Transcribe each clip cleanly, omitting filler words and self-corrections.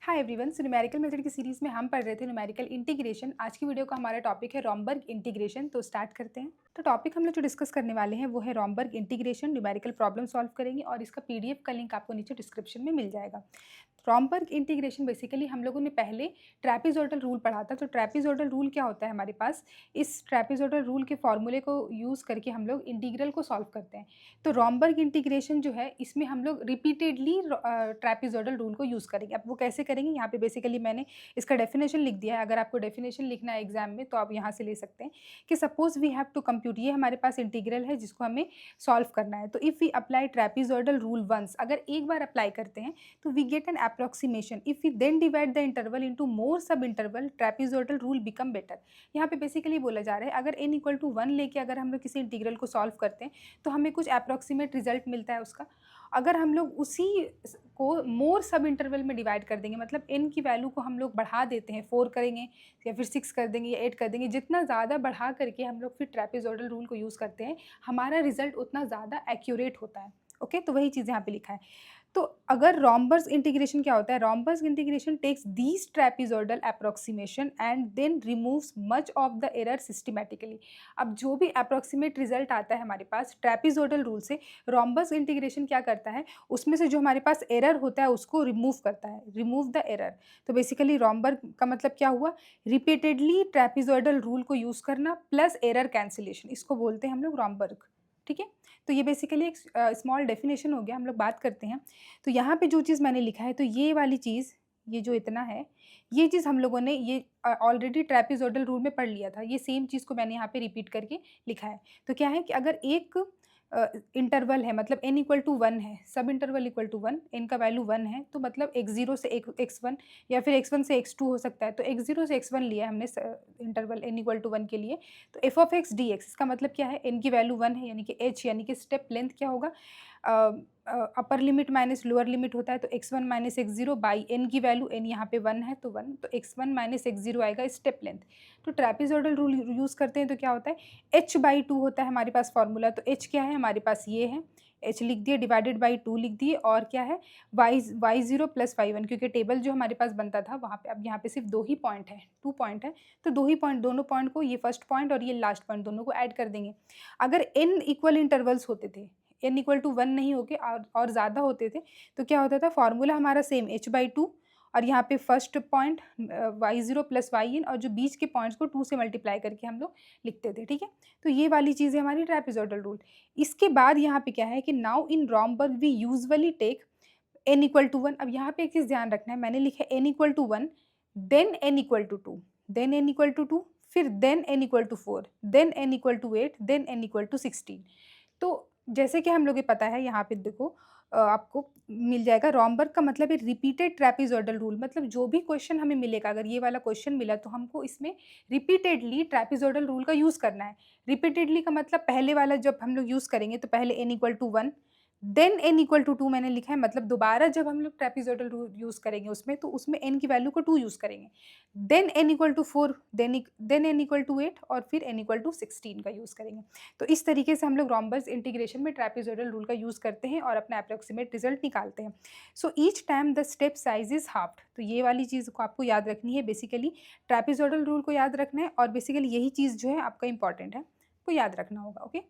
Hi everyone, so numerical method की series में हम पढ़ रहे थे न्यूमेरिकल इंटीग्रेशन। आज की वीडियो का हमारा टॉपिक है रॉम्बर्ग इंटीग्रेशन। तो स्टार्ट करते हैं। तो टॉपिक हम लोग जो डिस्कस करने वाले हैं वो है रॉम्बर्ग इंटीग्रेशन। न्यूमेरिकल प्रॉब्लम सॉल्व करेंगे और इसका पीडीएफ का लिंक आपको नीचे डिस्क्रिप्शन में मिल जाएगा। रॉम्बर्ग इंटीग्रेशन बेसिकली हम लोगों ने पहले ट्रैपेजॉइडल रूल पढ़ा था। तो ट्रैपेजॉइडल रूल क्या होता है हमारे पास, इस ट्रैपेजॉइडल रूल के फॉर्मूले को यूज़ करके हम लोग इंटीग्रल को सॉल्व करते हैं। तो रॉम्बर्ग इंटीग्रेशन जो है इसमें हम लोग रिपीटेडली ट्रैपेजॉइडल रूल को यूज़ करेंगे। अब वो कैसे करेंगे, यहाँ पे बेसिकली मैंने इसका डेफिनेशन लिख दिया है। अगर आपको डेफिनेशन लिखना है एग्जाम में तो आप यहाँ से ले सकते हैं कि suppose we have to compute, ये हमारे पास इंटीग्रल है जिसको हमें सॉल्व करना है। तो if we apply trapezoidal rule once, अगर एक बार अप्लाई करते हैं तो we get an approximation. If we then divide the interval into more sub interval, trapezoidal rule become better. यहाँ पे बेसिकली बोला जा रहा है अगर n इक्वल टू 1 लेके अगर हम लोग किसी इंटीग्रल को सॉल्व करते हैं तो हमें कुछ अप्रॉक्सीमेट रिजल्ट मिलता है उसका। अगर हम लोग उसी को मोर सब इंटरवल में डिवाइड कर देंगे, मतलब n की वैल्यू को हम लोग बढ़ा देते हैं, 4 करेंगे या फिर 6 कर देंगे या 8 कर देंगे, जितना ज़्यादा बढ़ा करके हम लोग फिर ट्रैपेजॉइडल रूल को यूज़ करते हैं हमारा रिजल्ट उतना ज़्यादा एक्यूरेट होता है। ओके, तो वही चीज़ यहाँ पे लिखा है। तो अगर रॉम्बर्स इंटीग्रेशन क्या होता है, Romberg's integration takes these trapezoidal approximation and then removes much of the error systematically. अब जो भी अप्रॉक्सीमेट रिजल्ट आता है हमारे पास ट्रैपेजॉइडल रूल से, रॉम्बर्स इंटीग्रेशन क्या करता है, उसमें से जो हमारे पास एरर होता है उसको रिमूव करता है, रिमूव द एरर। तो बेसिकली रॉम्बर्ग का मतलब क्या हुआ, रिपीटेडली ट्रैपेजॉइडल रूल को यूज़ करना प्लस एरर कैंसिलेशन, इसको बोलते हैं हम लोग रॉम्बर्ग। ठीक है, तो ये बेसिकली एक स्मॉल डेफिनेशन हो गया। हम लोग बात करते हैं। तो यहाँ पे जो चीज़ मैंने लिखा है, तो ये वाली चीज़, ये जो इतना है, ये चीज़ हम लोगों ने ये ऑलरेडी ट्रैपेजॉइडल रूल में पढ़ लिया था। ये सेम चीज़ को मैंने यहाँ पे रिपीट करके लिखा है। तो क्या है कि अगर एक इंटरवल है, मतलब n इक्वल टू 1 है, सब इंटरवल इक्वल टू 1, n का वैल्यू 1 है, तो मतलब x0 से x1 या फिर x1 से x2 हो सकता है। तो x0 से x1 लिया है हमने इंटरवल n इक्वल टू 1 के लिए। तो f ऑफ x dx, इसका मतलब क्या है, n की वैल्यू 1 है, यानी कि h यानी कि स्टेप लेंथ क्या होगा, upper limit minus lower limit होता है। तो x1 minus x0 by n की वैल्यू, n यहाँ पे 1 है तो 1, तो x1 माइनस x0 आएगा स्टेप लेंथ। तो ट्रैपेजॉइडल रूल यूज़ करते हैं तो क्या होता है, h/2 होता है हमारे पास फॉर्मूला। तो h क्या है हमारे पास, ये है, h लिख दिए, डिवाइडेड बाई 2 लिख दिए, और क्या है y0 प्लस y1, क्योंकि टेबल जो हमारे पास बनता था वहाँ पे, अब यहाँ पे सिर्फ 2 ही पॉइंट है, 2 पॉइंट है, तो 2 ही पॉइंट, दोनों पॉइंट को, ये फर्स्ट पॉइंट और ये लास्ट पॉइंट, दोनों को ऐड कर देंगे। अगर n इक्वल इंटरवल्स होते थे, n इक्वल टू 1 नहीं होके और ज़्यादा होते थे, तो क्या होता था, फॉर्मूला हमारा सेम h/2, और यहाँ पे first point y0 plus yn, और जो बीच के पॉइंट्स को 2 से मल्टीप्लाई करके हम लोग लिखते थे। ठीक है, तो ये वाली चीज़ है हमारी ट्रैपेजॉइडल रूल। इसके बाद यहाँ पे क्या है कि now in Romberg we usually take n equal to 1। अब यहाँ पे एक चीज़ ध्यान रखना है, मैंने लिखा है n equal to 1, then n equal to 2, then n equal to 2, फिर then n equal to 4, then n equal to 8, then n equal to 16। तो जैसे कि हम लोग ये पता है, यहाँ पे देखो आपको मिल जाएगा, रॉम्बर्ग का मतलब है रिपीटेड ट्रैपेजॉइडल रूल। मतलब जो भी क्वेश्चन हमें मिलेगा, अगर ये वाला क्वेश्चन मिला तो हमको इसमें रिपीटेडली ट्रैपेजॉइडल रूल का यूज़ करना है। रिपीटेडली का मतलब पहले वाला जब हम लोग यूज़ करेंगे तो पहले n equal to 1, then n equal to 2 मैंने लिखा है, मतलब दोबारा जब हम लोग ट्रैपेजॉइडल रूल यूज़ करेंगे उसमें, तो उसमें n की वैल्यू को 2 यूज़ करेंगे। Then n equal to 4, then n equal to 8, और फिर n इक्वल टू 16 का यूज़ करेंगे। तो इस तरीके से हम लोग रॉम्बर्स इंटीग्रेशन में ट्रैपेजॉइडल रूल का यूज़ करते हैं और अपना अप्रॉक्सीमेट रिजल्ट निकालते हैं। So each time the step size is halved. तो ये वाली चीज़ को आपको याद रखनी है, बेसिकली ट्रैपेजॉइडल रूल को याद रखना है, और बेसिकली यही चीज़ जो है आपका इंपॉर्टेंट है, को याद रखना होगा। ओके,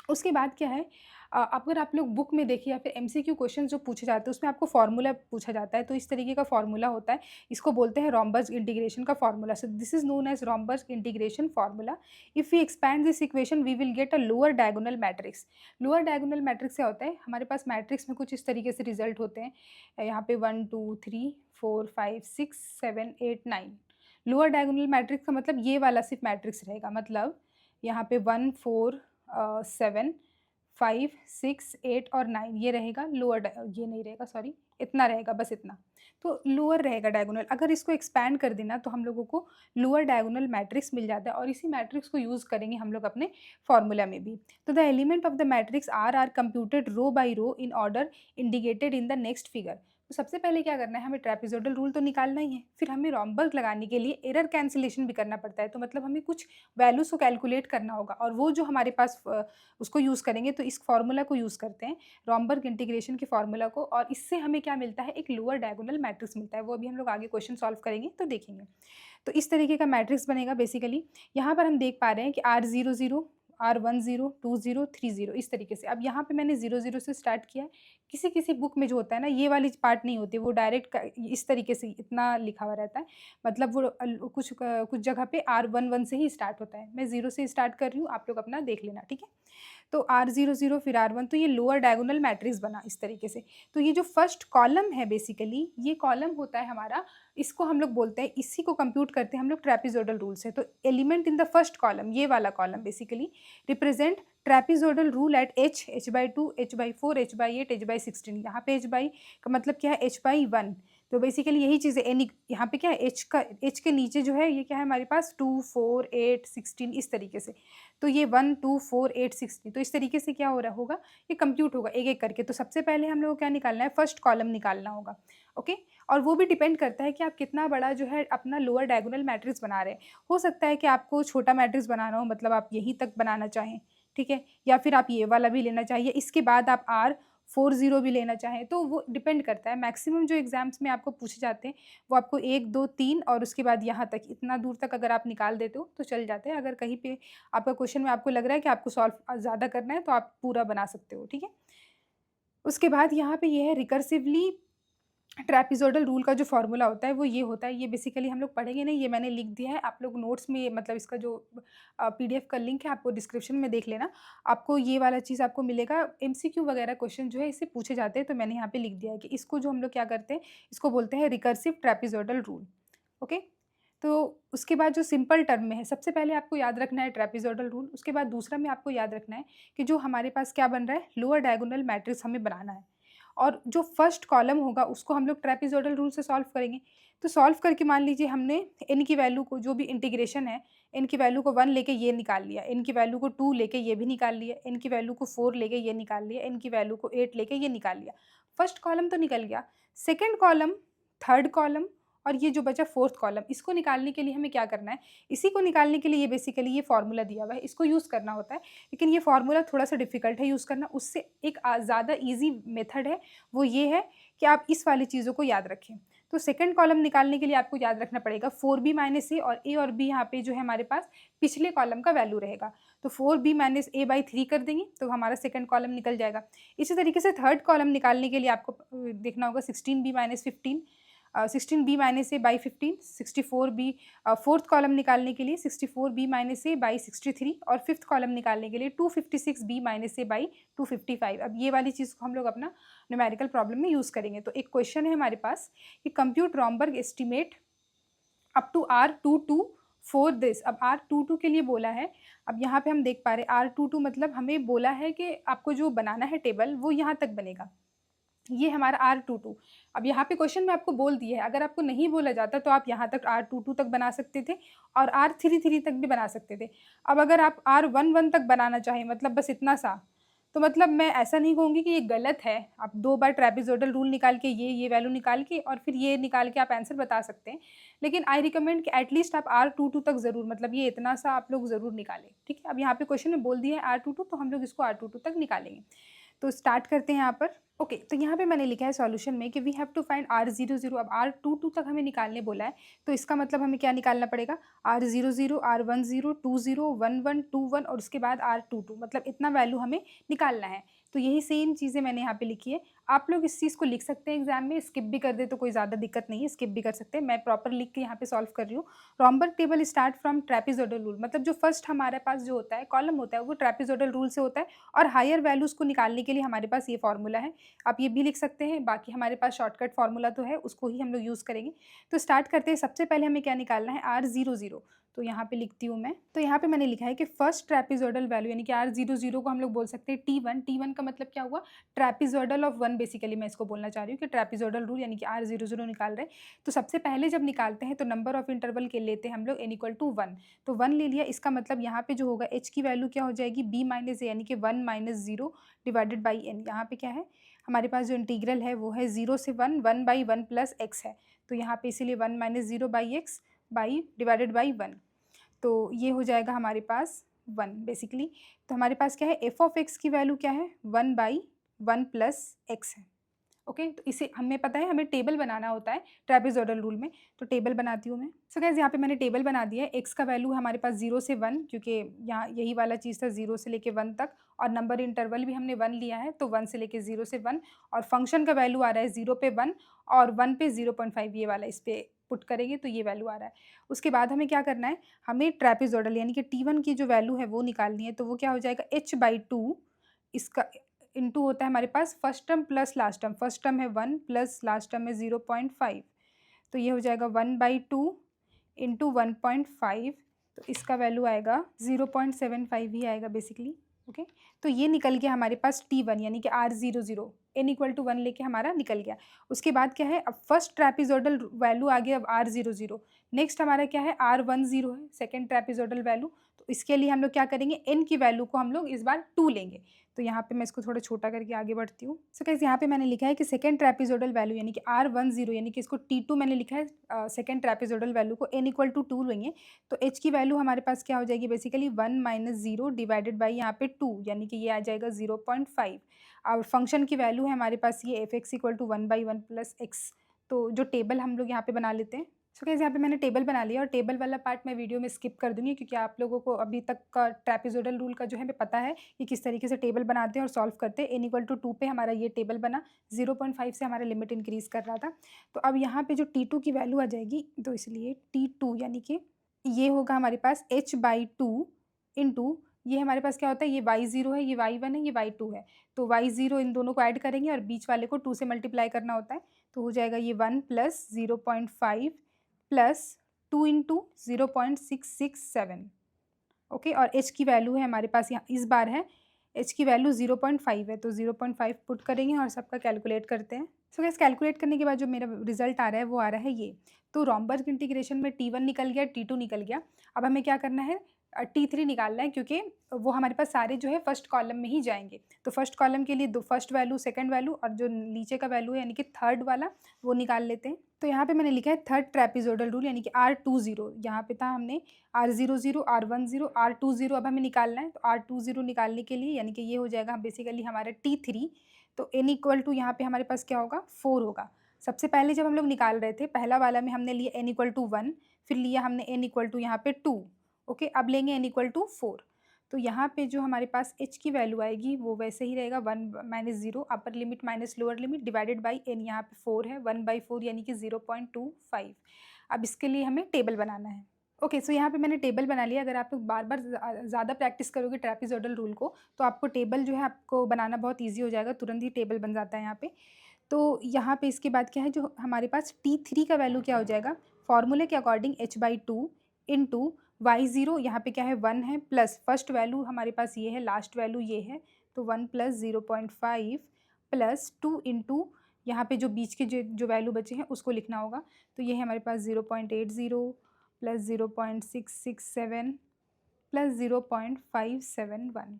उसके बाद क्या है, अगर आप लोग बुक में देखिए या फिर एमसीक्यू क्वेश्चन जो पूछे जाते हैं उसमें आपको फार्मूला पूछा जाता है। तो इस तरीके का फार्मूला होता है, इसको बोलते हैं रॉम्बर्स इंटीग्रेशन का formula. So this is known as Romberg's integration formula. If we expand this equation we will get a lower diagonal matrix. Lower diagonal matrix क्या होता है, हमारे पास मैट्रिक्स में कुछ इस तरीके से रिजल्ट होते हैं, यहाँ पे 1 2 3 4 5 6 7 8 9। लोअर डायगोनल मैट्रिक्स का मतलब ये वाला सिर्फ मैट्रिक्स रहेगा, मतलब यहाँ पे 1 4 7 5 6 8 और 9 ये रहेगा लोअर, ये नहीं रहेगा, सॉरी, इतना रहेगा, बस इतना। तो लोअर रहेगा डायगोनल। अगर इसको एक्सपैंड कर देना तो हम लोगों को लोअर डायगोनल मैट्रिक्स मिल जाता है, और इसी मैट्रिक्स को यूज़ करेंगे हम लोग अपने फॉर्मूला में भी। तो the element of the matrix are computed row by row in order indicated in the next figure. तो सबसे पहले क्या करना है, हमें ट्रेपेज़ोइडल रूल तो निकालना ही है, फिर हमें रोम्बर्ग लगाने के लिए एरर कैंसलेशन भी करना पड़ता है। तो मतलब हमें कुछ वैल्यूज़ को कैलकुलेट करना होगा और वो जो हमारे पास उसको यूज़ करेंगे। तो इस फ़ॉर्मूला को यूज़ करते हैं, रोम्बर्ग इंटीग्रेशन के फ़ॉर्मूला को, और इससे हमें क्या मिलता है, एक लोअर डायगोनल मैट्रिक्स मिलता है। वो अभी हम लोग आगे क्वेश्चन सॉल्व करेंगे तो देखेंगे। तो इस तरीके का मैट्रिक्स बनेगा बेसिकली। यहाँ पर हम देख पा रहे हैं कि R00, R10, 20, 30 इस तरीके से। अब यहाँ पे मैंने 00 से स्टार्ट किया है। किसी-किसी बुक में जो होता है ना, ये वाली पार्ट नहीं होती, वो डायरेक्ट क इस तरीके से इतना लिखा हुआ रहता है। मतलब वो कुछ जगह पे R11 से ही स्टार्ट होता है। मैं 0 से स्टार्ट कर रही हूँ, आप लोग अपना देख लेना, ठीक है? तो R00 फिर R1, तो ये लोअर डायगोनल मैट्रिक्स बना इस तरीके से। तो ये जो फर्स्ट कॉलम है बेसिकली, ये कॉलम होता है हमारा, इसको हम लोग बोलते हैं, इसी को कंप्यूट करते हैं हम लोग ट्रेपेज़ोइडल रूल से। तो element in the first column, ये वाला column basically represent trapezoidal rule at h/2, h/4, h/8, h/16। यहाँ पे h/, का मतलब क्या है, h/1। तो बेसिकली यही चीज़ है। यहाँ पे क्या है, h के नीचे जो है ये क्या है हमारे पास, 2, 4, 8, 16 इस तरीके से। तो ये 1, 2, 4, 8, 16, तो इस तरीके से क्या हो रहा होगा, ये कंप्यूट होगा एक-एक करके। तो सबसे पहले हम लोग को क्या निकालना है, फर्स्ट कॉलम निकालना होगा, ओके? और वो भी डिपेंड करता है कि आप कितना बड़ा जो है अपना लोअर डायगोनल मैट्रिक्स बना रहे हैं। हो सकता है कि आपको छोटा मैट्रिक्स बनाना हो, मतलब आप यहीं तक बनाना चाहें, ठीक है? या फिर आप ये वाला भी लेना चाहिए, इसके बाद आप R40 भी लेना चाहें, तो वो डिपेंड करता है। मैक्सिमम जो एग्ज़ाम्स में आपको पूछे जाते हैं, वो आपको 1, 2, 3 और उसके बाद यहाँ तक, इतना दूर तक अगर आप निकाल देते हो तो चल जाते हैं। अगर कहीं पे आपका क्वेश्चन में आपको लग रहा है कि आपको सॉल्व ज़्यादा करना है, तो आप पूरा बना सकते हो, ठीक है? उसके बाद यहाँ पे ये है रिकर्सिवली ट्रेपेज़ोइडल रूल का जो फ़ॉर्मूला होता है वो ये होता है। ये बेसिकली हम लोग पढ़ेंगे नहीं, ये मैंने लिख दिया है। आप लोग नोट्स में, मतलब इसका जो पीडीएफ का लिंक है, आपको डिस्क्रिप्शन में देख लेना। आपको ये वाला चीज़ आपको मिलेगा। एमसीक्यू वगैरह क्वेश्चन जो है इससे पूछे जाते हैं, तो मैंने यहाँ पे लिख दिया है कि इसको जो हम लोग क्या करते हैं, इसको बोलते हैं रिकर्सिव ट्रेपेज़ोइडल रूल, ओके? तो उसके बाद जो सिंपल टर्म में है, सबसे पहले आपको याद रखना है ट्रेपेज़ोइडल रूल। उसके बाद दूसरा में आपको याद रखना है कि जो हमारे पास क्या बन रहा है, लोअर डायगोनल मैट्रिक्स हमें बनाना है, और जो फर्स्ट कॉलम होगा उसको हम लोग ट्रेपेज़ोइडल रूल से सॉल्व करेंगे। तो सॉल्व करके मान लीजिए हमने n की वैल्यू को, जो भी इंटीग्रेशन है, n की वैल्यू को 1 लेके ये निकाल लिया, n की वैल्यू को 2 लेके ये भी निकाल लिया, n की वैल्यू को 4 लेके ये निकाल लिया, n की वैल्यू को 8 लेके ये निकाल लिया। फर्स्ट कॉलम तो निकल गया। सेकंड कॉलम, थर्ड कॉलम और ये जो बचा फोर्थ कॉलम, इसको निकालने के लिए हमें क्या करना है, इसी को निकालने के लिए ये बेसिकली ये फॉर्मूला दिया हुआ है, इसको यूज़ करना होता है। लेकिन ये फॉर्मूला थोड़ा सा डिफिकल्ट है यूज़ करना। उससे एक ज़्यादा ईजी मेथड है, वो ये है कि आप इस वाली चीज़ों को याद रखें। तो सेकंड कॉलम निकालने के लिए आपको याद रखना पड़ेगा 4b माइनस ए, और ए और बी यहाँ पे जो है हमारे पास पिछले कॉलम का वैल्यू रहेगा। तो 4b माइनस ए बाई 3 कर देंगे तो हमारा सेकंड कॉलम निकल जाएगा। इसी तरीके से थर्ड कॉलम निकालने के लिए आपको देखना होगा 16b minus 15, 16b minus A by 15, 64b। Fourth column निकालने के लिए 64b माइनस ए बाई 63, और फिफ्थ कॉलम निकालने के लिए 256b माइनस ए बाई 255। अब ये वाली चीज़ को हम लोग अपना न्यूमेरिकल प्रॉब्लम में यूज़ करेंगे। तो एक क्वेश्चन है हमारे पास कि compute Romberg estimate up to R22 for this. अब R22 के लिए बोला है। अब यहाँ पे हम देख पा रहे हैं R22 मतलब हमें बोला है कि आपको जो बनाना है टेबल, वो यहाँ तक बनेगा। ये हमारा R22। अब यहाँ पे क्वेश्चन में आपको बोल दिया है, अगर आपको नहीं बोला जाता तो आप यहाँ तक R22 तक बना सकते थे और R33 तक भी बना सकते थे। अब अगर आप R11 तक बनाना चाहें, मतलब बस इतना सा, तो मतलब मैं ऐसा नहीं कहूँगी कि ये गलत है। आप 2 बार ट्रेपेज़ोइडल रूल निकाल के ये वैल्यू निकाल के और फिर ये निकाल के आप आंसर बता सकते हैं। लेकिन आई रिकमेंड कि एटलीस्ट आप R22 तक ज़रूर, मतलब ये इतना सा आप लोग ज़रूर निकालें, ठीक है? अब यहाँ पे क्वेश्चन में बोल दिया है R22, तो हम लोग इसको R22 तक निकालेंगे। तो स्टार्ट करते हैं यहाँ पर। ओके, तो यहाँ पे मैंने लिखा है सॉल्यूशन में कि we have to find R00। अब R22 तक हमें निकालने बोला है, तो इसका मतलब हमें क्या निकालना पड़ेगा, R00, R10, 20, 11, 21 और उसके बाद R22, मतलब इतना वैल्यू हमें निकालना है। तो यही सेम चीज़ें मैंने यहाँ पे लिखी है। आप लोग इस चीज़ को लिख सकते हैं एग्जाम में, स्किप भी कर दे तो कोई ज़्यादा दिक्कत नहीं है, स्किप भी कर सकते हैं। मैं प्रॉपर लिख के यहाँ पे सॉल्व कर रही हूँ। रोम्बर्ग table start from trapezoidal rule, मतलब जो फर्स्ट हमारे पास जो होता है कॉलम होता है वो ट्रेपेज़ोइडल रूल से होता है, और हायर वैल्यूज़ को निकालने के लिए हमारे पास ये फॉर्मूला है। आप ये भी लिख सकते हैं, बाकी हमारे पास शॉर्टकट फार्मूला तो है, उसको ही हम लोग यूज़ करेंगे। तो स्टार्ट करते हैं। सबसे पहले हमें क्या निकालना है, R00। तो यहाँ पे लिखती हूँ मैं। तो यहाँ पे मैंने लिखा है कि फर्स्ट ट्रेपेज़ोइडल वैल्यू यानी कि R00 को हम लोग बोल सकते हैं T1। T1 का मतलब क्या हुआ, ट्रेपेज़ोइडल ऑफ 1। बेसिकली मैं इसको बोलना चाह रही हूँ कि ट्रेपेज़ोइडल रूल यानी कि R00 निकाल रहे हैं। तो सबसे पहले जब निकालते हैं तो नंबर ऑफ इंटरवल के लेते हैं हम लोग n = 1। तो 1 ले लिया। इसका मतलब यहाँ पे जो होगा h की वैल्यू क्या हो जाएगी, b माइनस ए यानी कि 1 - 0 डिवाइडेड बाई n। यहाँ पे क्या है हमारे पास जो इंटीग्रल है वो है 0 से 1, 1/1 प्लस एक्स है, तो यहाँ पे इसीलिए 1 minus 0/x by divided by 1, तो ये हो जाएगा हमारे पास 1 बेसिकली। तो हमारे पास क्या है, एफ ऑफ एक्स की वैल्यू क्या है, 1/1 प्लस एक्स है। ओके, तो इसे हमें पता है, हमें टेबल बनाना होता है ट्रेपेजोइडल रूल में, तो टेबल बनाती हूँ मैं। सो गाइस यहाँ पे मैंने टेबल बना दिया है। एक्स का वैल्यू हमारे पास 0 से 1, क्योंकि यहाँ यही वाला चीज़ था 0 से लेके 1 तक, और नंबर इंटरवल भी हमने 1 लिया है, तो 1 से लेके 0 से 1, और फंक्शन का वैल्यू आ रहा है 0 पे 1 और 1 पे 0.5, ये वाला इस पर पुट करेंगे तो ये वैल्यू आ रहा है। उसके बाद हमें क्या करना है, हमें ट्रेपेजोइडल यानी कि T1 की जो वैल्यू है वो निकालनी है, तो वो क्या हो जाएगा, h/2 इसका इंटू होता है हमारे पास first term plus last term, first term है 1 प्लस लास्ट टर्म है 0.5, तो ये हो जाएगा 1/2 इंटू 1.5, तो इसका वैल्यू आएगा 0.75 ही आएगा बेसिकली। ओके, तो ये निकल गया हमारे पास T1 यानी कि R00 n=1 लेके हमारा निकल गया। उसके बाद क्या है, अब फर्स्ट ट्रेपेजोइडल वैल्यू आ गया अब R00, नेक्स्ट हमारा क्या है, R10 है सेकेंड ट्रेपेजोइडल वैल्यू, तो इसके लिए हम लोग क्या करेंगे, n की वैल्यू को हम लोग इस बार 2 लेंगे, तो यहाँ पे मैं इसको थोड़ा छोटा करके आगे बढ़ती हूँ। सो गाइस यहाँ पे मैंने लिखा है कि सेकेंड ट्रेपेजोइडल वैल्यू यानी कि R10 यानी कि इसको T2 मैंने लिखा है, सेकेंड ट्रेपेजोइडल वैल्यू को n=2 लेंगे, तो h की वैल्यू हमारे पास क्या हो जाएगी बेसिकली 1 माइनस 0 डिवाइडेड बाई यहाँ पे 2, यानी कि ये आ जाएगा 0.5, और फंक्शन की वैल्यू है हमारे पास ये f(x=1/1 प्लस एक्स), तो जो टेबल हम लोग यहाँ पे बना लेते हैं। सो गाइस यहाँ पे मैंने टेबल बना लिया, और टेबल वाला पार्ट मैं वीडियो में स्किप कर दूंगी, क्योंकि आप लोगों को अभी तक का ट्रेपेजोइडल रूल का जो है पता है कि किस तरीके से टेबल बनाते हैं और सॉल्व करते हैं। n=2 पे हमारा ये टेबल बना, 0.5 से हमारा लिमिट इंक्रीज कर रहा था, तो अब यहाँ पे जो T2 की वैल्यू आ जाएगी, तो इसलिए T2 यानी कि ये होगा हमारे पास h/2 इंटू, ये हमारे पास क्या होता है, ये y0 है, ये y1 है, ये y2 है, तो y0 इन दोनों को ऐड करेंगे और बीच वाले को 2 से मल्टीप्लाई करना होता है, तो हो जाएगा ये 1 प्लस 0.5 प्लस 2 इंटू 0.667। ओके, और h की वैल्यू है हमारे पास यहाँ इस बार है, h की वैल्यू 0.5 है, तो 0.5 पुट करेंगे और सबका कैलकुलेट करते हैं। सो गाइस कैलकुलेट करने के बाद जो मेरा रिजल्ट आ रहा है वो आ रहा है ये, तो रॉम्बर्ग इंटीग्रेशन में T1 निकल गया, T2 निकल गया, अब हमें क्या करना है, T3 निकालना है, क्योंकि वो हमारे पास सारे जो है फर्स्ट कॉलम में ही जाएंगे, तो फर्स्ट कॉलम के लिए दो फर्स्ट वैल्यू, सेकंड वैल्यू, और जो नीचे का वैल्यू है यानी कि थर्ड वाला वो निकाल लेते हैं। तो यहाँ पे मैंने लिखा है थर्ड ट्रेपेजोइडल रूल यानी कि R20, यहाँ पे था हमने R00, R10, R20 अब हमें निकालना है, तो R20 निकालने के लिए यानी कि ये हो जाएगा बेसिकली हमारा T3, तो n= यहाँ पे हमारे पास क्या होगा, 4 होगा। सबसे पहले जब हम लोग निकाल रहे थे पहला वाला में हमने लिया n=1, फिर लिया हमने n= यहाँ पे 2, ओके, अब लेंगे n=4, तो यहाँ पे जो हमारे पास h की वैल्यू आएगी वो वैसे ही रहेगा 1 minus 0 upper limit minus lower limit divided by n, यहाँ पे 4 है, 1/4 यानी कि 0.25। अब इसके लिए हमें टेबल बनाना है। ओके, सो यहाँ पे मैंने टेबल बना लिया। अगर आप लोग बार बार ज़्यादा प्रैक्टिस करोगे ट्रेपेजोइडल रूल को, तो आपको टेबल जो है आपको बनाना बहुत ईजी हो जाएगा, तुरंत ही टेबल बन जाता है यहाँ पे। तो यहाँ पे इसके बाद क्या है, जो हमारे पास T3 का वैल्यू क्या हो जाएगा, फॉर्मूले के अकॉर्डिंग h/2 इंटू y0, यहाँ पे क्या है 1 है, प्लस फर्स्ट वैल्यू हमारे पास ये है, लास्ट वैल्यू ये है, तो 1 प्लस 0.5 प्लस 2 इंटू यहाँ पे जो बीच के जो वैल्यू बचे हैं उसको लिखना होगा, तो ये है हमारे पास 0.80 प्लस 0.667 प्लस 0.571।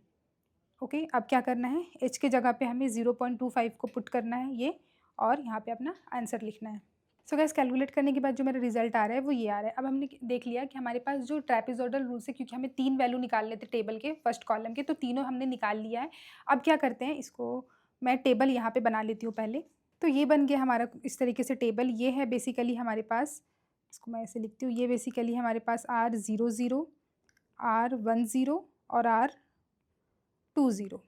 ओके, अब क्या करना है, h के जगह पे हमें 0.25 को पुट करना है ये, और यहाँ पे अपना आंसर लिखना है। सो गाइस कैलकुलेट करने के बाद जो मेरा रिजल्ट आ रहा है वो ये आ रहा है। अब हमने देख लिया कि हमारे पास जो ट्रेपेजोइडल रूल से, क्योंकि हमें 3 वैल्यू निकालने थे टेबल के फर्स्ट कॉलम के, तो तीनों हमने निकाल लिया है। अब क्या करते हैं, इसको मैं टेबल यहाँ पे बना लेती हूँ पहले। तो ये बन गया हमारा इस तरीके से टेबल, ये है बेसिकली हमारे पास, इसको मैं ऐसे लिखती हूँ, ये बेसिकली हमारे पास R00, R10 और R20।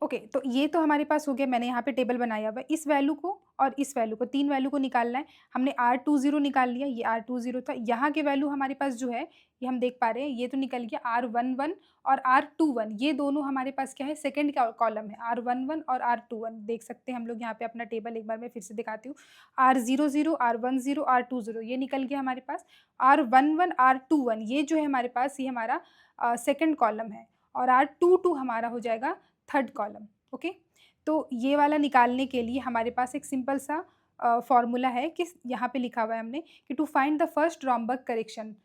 ओके, तो ये तो हमारे पास हो गया, मैंने यहाँ पे टेबल बनाया हुआ है। इस वैल्यू को और इस वैल्यू को, 3 वैल्यू को निकालना है। हमने R20 निकाल लिया, ये R20 था। यहाँ के वैल्यू हमारे पास जो है, ये हम देख पा रहे हैं, ये तो निकल गया R11 और R21। ये दोनों हमारे पास क्या है, सेकंड का कॉलम है, R11 और R21। देख सकते हैं हम लोग यहाँ पे अपना टेबल, एक बार मैं फिर से दिखाती हूँ। R00, R10, R20 ये निकल गया हमारे पास। R11, R21 ये जो है हमारे पास, ये हमारा सेकंड कॉलम है, और R22 हमारा हो जाएगा थर्ड कॉलम। ओके, तो ये वाला निकालने के लिए हमारे पास एक सिंपल सा फॉर्मूला है कि यहाँ पे लिखा हुआ है हमने कि to find the first Romberg correction.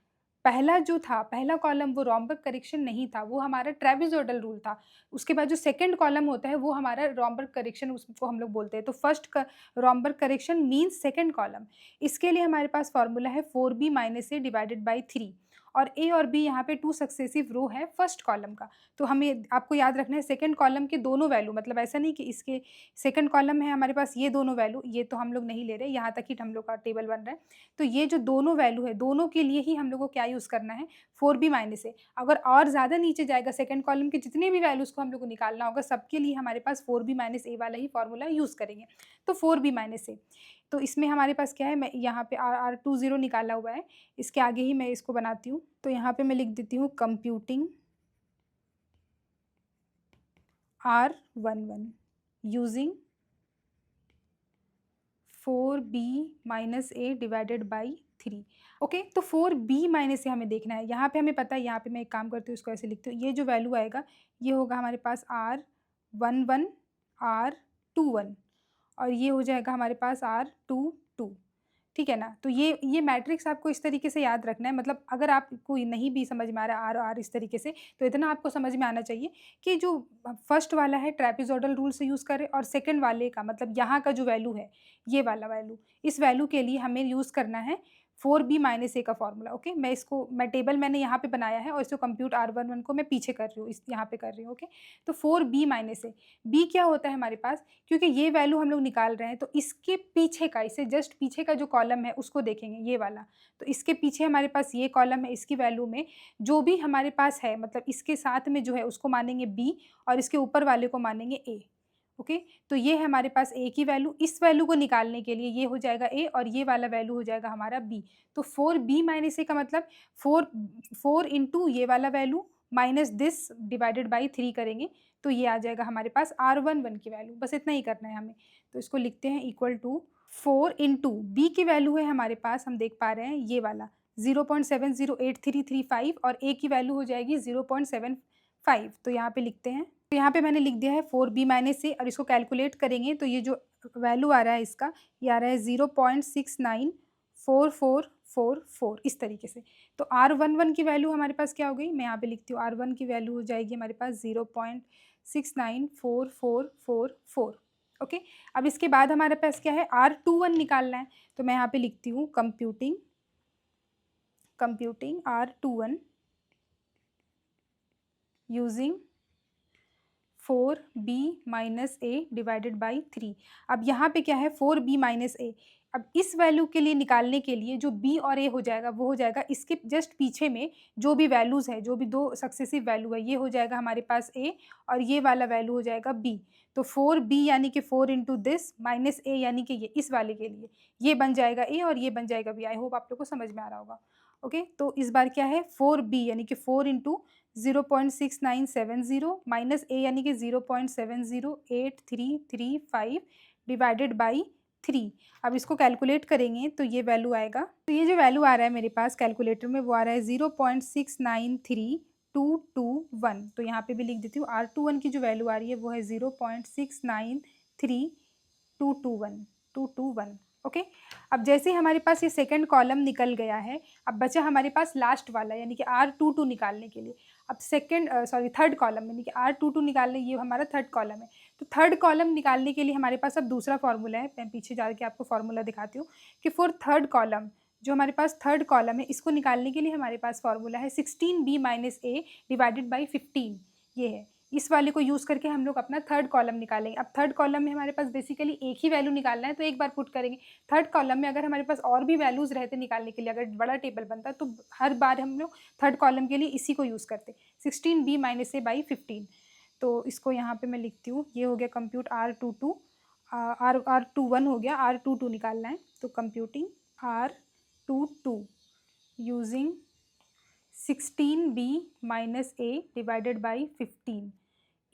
पहला जो था, पहला कॉलम वो रोम्बर्ग करेक्शन नहीं था, वो हमारा ट्रेपेजोइडल रूल था। उसके बाद जो सेकंड कॉलम होता है वो हमारा रोम्बर्ग करेक्शन, उसको हम लोग बोलते हैं। तो first Romberg correction means second column. इसके लिए हमारे पास फॉर्मूला है 4b minus A divided by 3, और ए और बी यहाँ पे 2 सक्सेसिव रो है फर्स्ट कॉलम का। तो हमें आपको याद रखना है सेकंड कॉलम के दोनों वैल्यू, मतलब ऐसा नहीं कि इसके सेकंड कॉलम है हमारे पास ये दोनों वैल्यू, ये तो हम लोग नहीं ले रहे, यहाँ तक ही हम लोग का टेबल बन रहा है। तो ये जो दोनों वैल्यू है, दोनों के लिए ही हम लोग को क्या यूज़ करना है, 4b माइनस ए। अगर और ज़्यादा नीचे जाएगा, सेकंड कॉलम के जितने भी वैल्यूज़ को हम लोग को निकालना होगा, सबके लिए हमारे पास 4b माइनस ए वाला ही फॉर्मूला यूज़ करेंगे। तो 4b माइनस ए, तो इसमें हमारे पास क्या है, मैं यहाँ पे R20 निकाला हुआ है, इसके आगे ही मैं इसको बनाती हूँ। तो यहाँ पे मैं लिख देती हूँ computing R11 using 4b minus A divided by 3। Okay, तो 4b माइनस ए हमें देखना है। यहाँ पे हमें पता है, यहाँ पे मैं एक काम करती हूँ, इसको ऐसे लिखती हूँ। ये जो वैल्यू आएगा ये होगा हमारे पास R11 R21, और ये हो जाएगा हमारे पास R22। ठीक है ना। तो ये मैट्रिक्स आपको इस तरीके से याद रखना है। मतलब अगर आपको नहीं भी समझ में आ रहा है आर इस तरीके से, तो इतना आपको समझ में आना चाहिए कि जो फर्स्ट वाला है ट्रेपेजोइडल रूल से यूज़ करें, और सेकंड वाले का मतलब यहाँ का जो वैल्यू है, ये वाला वैल्यू, इस वैल्यू के लिए हमें यूज़ करना है 4b माइनस ए का फॉर्मूला। ओके, मैं टेबल मैंने यहाँ पे बनाया है, और इसको कंप्यूट R11 को मैं पीछे कर रही हूँ, इस यहाँ पे कर रही हूँ। ओके, तो 4b माइनस ए, बी क्या होता है हमारे पास, क्योंकि ये वैल्यू हम लोग निकाल रहे हैं, तो इसके पीछे का, इससे जस्ट पीछे का जो कॉलम है उसको देखेंगे, ये वाला। तो इसके पीछे हमारे पास ये कॉलम है, इसकी वैल्यू में जो भी हमारे पास है, मतलब इसके साथ में जो है उसको मानेंगे b, और इसके ऊपर वाले को मानेंगे a। ओके, तो ये है हमारे पास a की वैल्यू। इस वैल्यू को निकालने के लिए ये हो जाएगा a, और ये वाला वैल्यू हो जाएगा हमारा b। तो 4b माइनस ए का मतलब 4 इंटू ये वाला value minus this divided by 3 करेंगे, तो ये आ जाएगा हमारे पास R11 की वैल्यू। बस इतना ही करना है हमें। तो इसको लिखते हैं इक्वल टू 4 इंटू बी की वैल्यू है हमारे पास, हम देख पा रहे हैं ये वाला 0.708335, और ए की वैल्यू हो जाएगी 0.75। तो यहाँ पे लिखते हैं, तो यहाँ पे मैंने लिख दिया है 4b माइनस ए, और इसको कैलकुलेट करेंगे तो ये जो वैल्यू आ रहा है इसका, ये आ रहा है 0.694444, इस तरीके से। तो R11 की वैल्यू हमारे पास क्या हो गई, मैं यहाँ पे लिखती हूँ, R1 की वैल्यू हो जाएगी हमारे पास 0.694444। ओके, अब इसके बाद हमारे पास क्या है, R21 निकालना है। तो मैं यहाँ पे लिखती हूँ computing R21 using 4b minus A divided by 3। अब यहाँ पे क्या है, 4b माइनस ए। अब इस वैल्यू के लिए निकालने के लिए जो b और a हो जाएगा, वो हो जाएगा इसके जस्ट पीछे में जो भी वैल्यूज़ है, जो भी दो सक्सेसिव वैल्यू है, ये हो जाएगा हमारे पास a, और ये वाला वैल्यू हो जाएगा b। तो 4b यानी कि 4 इंटू दिस माइनस a यानी कि ये इस वाले के लिए ये बन जाएगा a, और ये बन जाएगा b। आई होप आप लोग को समझ में आ रहा होगा। ओके, तो इस बार क्या है, 4b यानी कि 4 इंटू 0.6970 माइनस ए यानी कि 0.708335 डिवाइडेड बाई 3। अब इसको कैलकुलेट करेंगे तो ये वैल्यू आएगा, तो ये जो वैल्यू आ रहा है मेरे पास कैलकुलेटर में, वो आ रहा है 0.693221। तो यहाँ पे भी लिख देती हूँ, R21 की जो वैल्यू आ रही है वो है 0.693221। ओके, अब जैसे हमारे पास ये सेकंड कॉलम निकल गया है, अब बचा हमारे पास लास्ट वाला यानी कि R22 निकालने के लिए। अब थर्ड कॉलम यानी कि R22 निकालने, ये हमारा थर्ड कॉलम है। तो थर्ड कॉलम निकालने के लिए हमारे पास अब दूसरा फॉर्मूला है। मैं पीछे जाके आपको फॉर्मूला दिखाती हूँ कि फॉर थर्ड कॉलम, जो हमारे पास थर्ड कॉलम है, इसको निकालने के लिए हमारे पास फॉर्मूला है 16b minus A divided by 15। ये है, इस वाले को यूज़ करके हम लोग अपना थर्ड कॉलम निकालेंगे। अब थर्ड कॉलम में हमारे पास बेसिकली एक ही वैल्यू निकालना है, तो एक बार पुट करेंगे। थर्ड कॉलम में अगर हमारे पास और भी वैल्यूज़ रहते निकालने के लिए, अगर बड़ा टेबल बनता, तो हर बार हम लोग थर्ड कॉलम के लिए इसी को यूज़ करते, 16b माइनस ए बाई 15। तो इसको यहाँ पे मैं लिखती हूँ, ये हो गया कंप्यूट R22, R21 हो गया, R22 निकालना है, तो computing R22 using 16b minus a divided by 15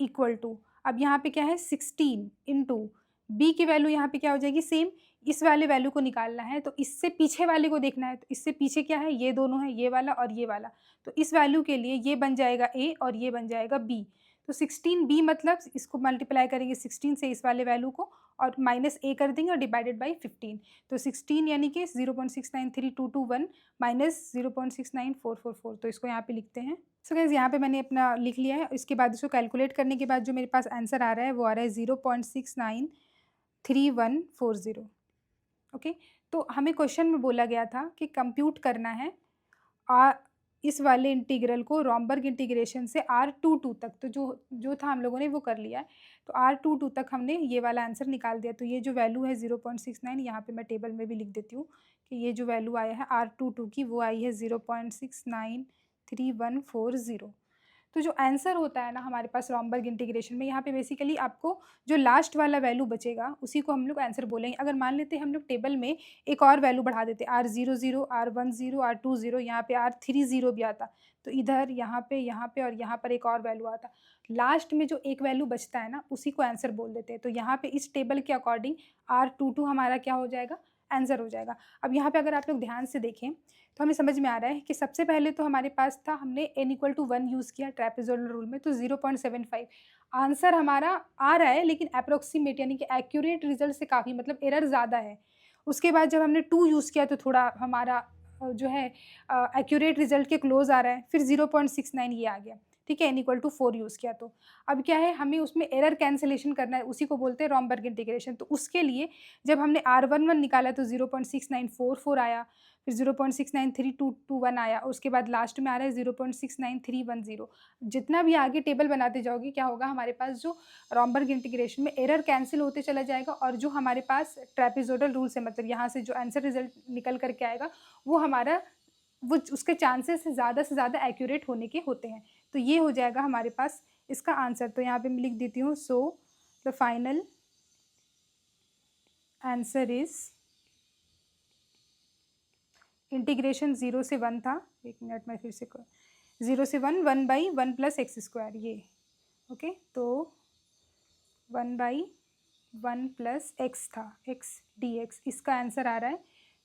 equal to, अब यहाँ पे क्या है 16 इंटू b की वैल्यू यहाँ पे क्या हो जाएगी सेम, इस वाले वैल्यू को निकालना है, तो इससे पीछे वाले को देखना है, तो इससे पीछे क्या है, ये दोनों है, ये वाला और ये वाला, तो इस वैल्यू के लिए ये बन जाएगा a और ये बन जाएगा b, तो 16b मतलब इसको मल्टीप्लाई करेंगे 16 से इस वाले वैल्यू को और माइनस a कर देंगे और डिवाइडेड बाई 15, तो 16 यानी कि 0.693221 माइनस 0.69444, तो इसको यहाँ पे लिखते हैं। सो गाइस यहाँ पे मैंने अपना लिख लिया है, इसके बाद इसको कैलकुलेट करने के बाद जो मेरे पास आंसर आ रहा है वो आ रहा है 0.693140। ओके, तो हमें क्वेश्चन में बोला गया था कि कंप्यूट करना है इस वाले इंटीग्रल को रॉम्बर्ग इंटीग्रेशन से R22 तक, तो जो था हम लोगों ने वो कर लिया है, तो R22 तक हमने ये वाला आंसर निकाल दिया, तो ये जो वैल्यू है 0.69, यहाँ पे मैं टेबल में भी लिख देती हूँ कि ये जो वैल्यू आया है R22 की वो आई है 0.693140। तो जो आंसर होता है ना हमारे पास रॉम्बर्ग इंटीग्रेशन में, यहाँ पे बेसिकली आपको जो लास्ट वाला वैल्यू बचेगा उसी को हम लोग आंसर बोलेंगे। अगर मान लेते हैं हम लोग टेबल में एक और वैल्यू बढ़ा देते R00, R10, R20, यहाँ पे R30 भी आता, तो इधर यहाँ पे और यहाँ पर एक और वैल्यू आता, लास्ट में जो एक वैल्यू बचता है ना उसी को आंसर बोल देते हैं। तो यहाँ पे इस टेबल के अकॉर्डिंग R22 हमारा क्या हो जाएगा, आंसर हो जाएगा। अब यहाँ पे अगर आप लोग ध्यान से देखें तो हमें समझ में आ रहा है कि सबसे पहले तो हमारे पास था, हमने n=1 यूज़ किया ट्रेपेजोइडल रूल में, तो 0.75 आंसर हमारा आ रहा है, लेकिन अप्रोक्सीमेट यानी कि एक्यूरेट रिजल्ट से काफ़ी मतलब एरर ज़्यादा है। उसके बाद जब हमने 2 यूज़ किया तो थोड़ा हमारा जो है एक्यूरेट रिजल्ट के क्लोज आ रहा है, फिर 0.69 ये आ गया, ठीक है, n=4 यूज़ किया। तो अब क्या है, हमें उसमें एरर कैंसिलेशन करना है, उसी को बोलते हैं रॉम्बर्ग इंटीग्रेशन। तो उसके लिए जब हमने R11 निकाला तो 0.6944 आया, फिर 0.69321 आया, उसके बाद लास्ट में आ रहा है 0.69310। जितना भी आगे टेबल बनाते जाओगे क्या होगा, हमारे पास जो रॉम्बर्ग इंटीग्रेशन में एरर कैंसिल होते चला जाएगा, और जो हमारे पास ट्रेपेजोइडल रूल से मतलब यहाँ से जो आंसर रिजल्ट निकल करके आएगा वो हमारा वो उसके चांसेस से ज़्यादा एक्यूरेट होने के होते हैं। तो ये हो जाएगा हमारे पास इसका आंसर। तो यहाँ पे मैं लिख देती हूँ, so the final answer is integration 0 से 1 था, 1 मिनट में फिर से 0 से 1, 1/1 + x², ये ओके, तो 1/1 + x था, x dx, इसका आंसर आ रहा है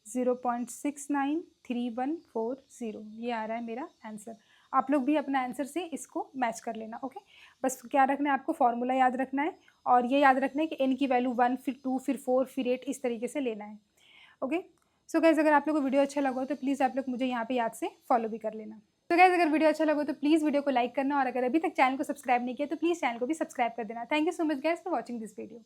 0.693140, ये आ रहा है मेरा आंसर। आप लोग भी अपना आंसर से इसको मैच कर लेना। ओके, बस क्या रखना है आपको, फॉर्मूला याद रखना है, और ये याद रखना है कि n की वैल्यू 1, फिर 2, फिर 4, फिर 8 इस तरीके से लेना है। ओके, सो गाइज़ अगर आप लोग को वीडियो अच्छा लगा हो तो प्लीज़ आप लोग मुझे यहाँ पे याद से फॉलो भी कर लेना। तो गाइज़ अगर वीडियो अच्छा लगा हो तो प्लीज़ वीडियो को लाइक करना, और अगर अभी तक चैनल को सब्सक्राइब नहीं किया तो प्लीज़ चैनल को भी सब्सक्राइब कर देना। Thank you so much guys for watching this video.